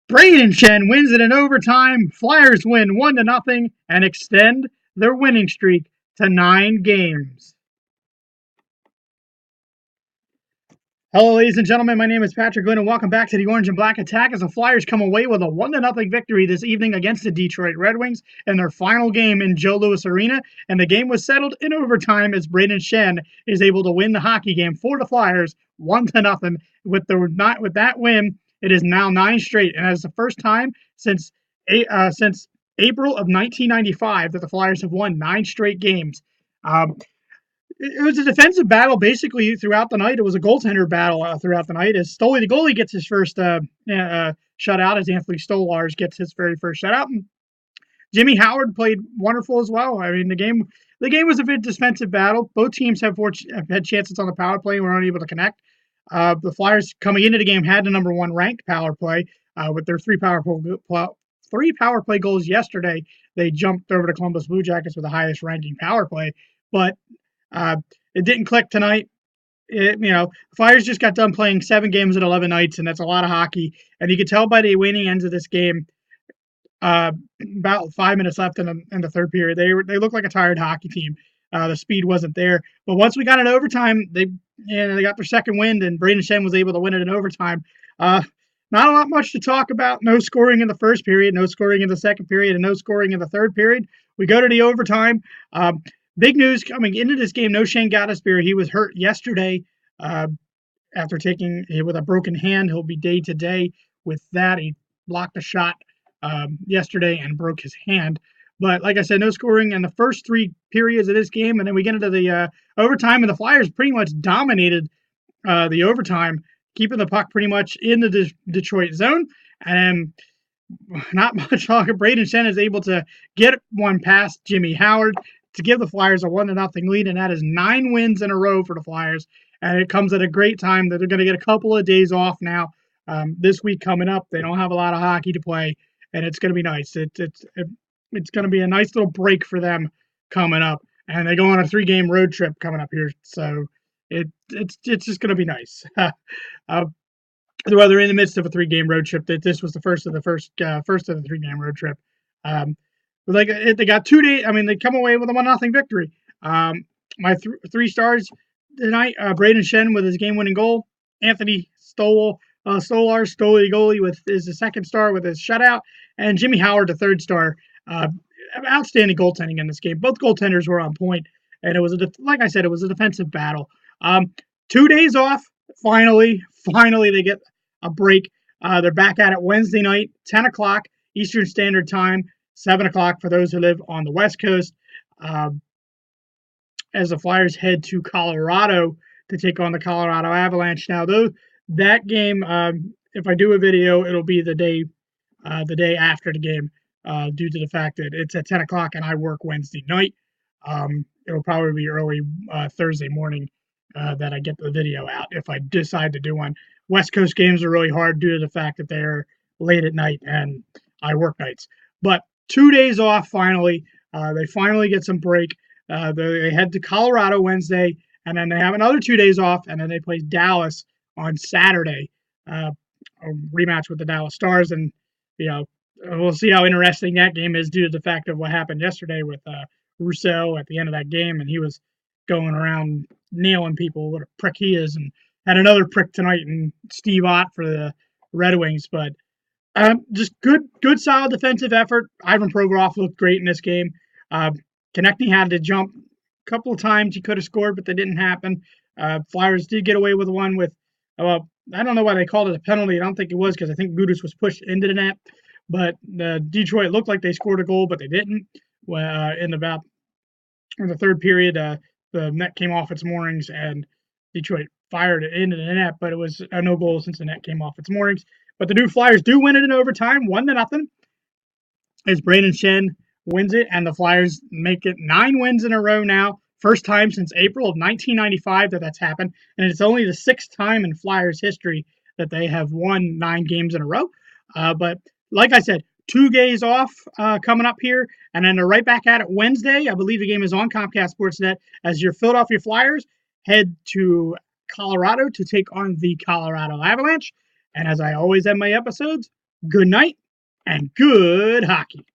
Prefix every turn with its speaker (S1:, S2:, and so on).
S1: Braden Schenn wins it in overtime. Flyers win 1-0 and extend their winning streak to 9 games. Hello, ladies and gentlemen. My name is Patrick Glynn, and welcome back to the Orange and Black Attack as the Flyers come away with a 1-0 victory this evening against the Detroit Red Wings in their final game in Joe Louis Arena. And the game was settled in overtime as Braden Schenn is able to win the hockey game for the Flyers 1-0. With that win, it is now 9 straight, and it's the first time since April of 1995 that the Flyers have won 9 straight games. It was a defensive battle basically throughout the night. It was a goaltender battle throughout the night as Stoley, the goalie, gets his first shutout as Anthony Stolarz gets his very first shutout. And Jimmy Howard played wonderful as well. I mean, the game was a bit defensive battle. Both teams have had chances on the power play and were unable to connect. The Flyers coming into the game had the number one ranked power play with their three power play goals yesterday. They jumped over to Columbus Blue Jackets with the highest ranking power play, but it didn't click tonight. Flyers just got done playing 7 games at 11 nights, and that's a lot of hockey. And you could tell by the waning ends of this game, about 5 minutes left in the third period, they looked like a tired hockey team. The speed wasn't there. But once we got in overtime, they got their second wind, and Braden Schenn was able to win it in overtime. Not a lot much to talk about. No scoring in the first period, no scoring in the second period, and no scoring in the third period. We go to the overtime. Big news coming into this game, no Shane Gaddisberry. He was hurt yesterday after taking with a broken hand. He'll be day to day with that. He blocked a shot yesterday and broke his hand. But like I said, no scoring in the first 3 periods of this game. And then we get into the overtime, and the Flyers pretty much dominated the overtime, keeping the puck pretty much in the Detroit zone. And not much longer, Braden Schenn is able to get one past Jimmy Howard to give the Flyers a 1-0 lead, and that is 9 wins in a row for the Flyers. And it comes at a great time that they're going to get a couple of days off now. This week coming up, they don't have a lot of hockey to play, and it's going to be nice. It's going to be a nice little break for them coming up, and they go on a 3-game road trip coming up here, so it's just going to be nice. They're in the midst of a 3-game road trip. That this was the first of the 3-game road trip. They got 2 days. I mean, they come away with a 1-0 victory. My 3 stars tonight: Braden Schenn with his game-winning goal, Anthony Stolarz, Stoley goalie with the second star with his shutout, and Jimmy Howard, the third star. Outstanding goaltending in this game. Both goaltenders were on point, and it was like I said, it was a defensive battle. 2 days off. Finally, they get a break. They're back at it Wednesday night, 10 o'clock Eastern Standard Time. 7 o'clock for those who live on the West Coast, as the Flyers head to Colorado to take on the Colorado Avalanche. Now, though, that game, if I do a video, it'll be the day after the game, due to the fact that it's at 10 o'clock and I work Wednesday night. It'll probably be early Thursday morning that I get the video out if I decide to do one. West Coast games are really hard due to the fact that they're late at night and I work nights. But 2 days off finally. They finally get some break. They head to Colorado Wednesday, and then they have another 2 days off, and then they play Dallas on Saturday, a rematch with the Dallas Stars. And we'll see how interesting that game is due to the fact of what happened yesterday with Rousseau at the end of that game, and he was going around nailing people. What a prick he is, and had another prick tonight in Steve Ott for the Red Wings, but. Just good, solid defensive effort. Ivan Provorov looked great in this game. Konechny had to jump a couple of times. He could have scored, but that didn't happen. Flyers did get away with one with, I don't know why they called it a penalty. I don't think it was because I think Gudas was pushed into the net. But Detroit looked like they scored a goal, but they didn't. In the third period, the net came off its moorings, and Detroit fired it into the net, but it was a no goal since the net came off its moorings. But the new Flyers do win it in overtime, 1-0, as Braden Schenn wins it, and the Flyers make it 9 wins in a row now. First time since April of 1995 that's happened, and it's only the 6th time in Flyers history that they have won 9 games in a row. But like I said, 2 days off coming up here, and then they're right back at it Wednesday. I believe the game is on Comcast Sportsnet as your Philadelphia Flyers head to Colorado to take on the Colorado Avalanche. And as I always end my episodes, Good night and good hockey.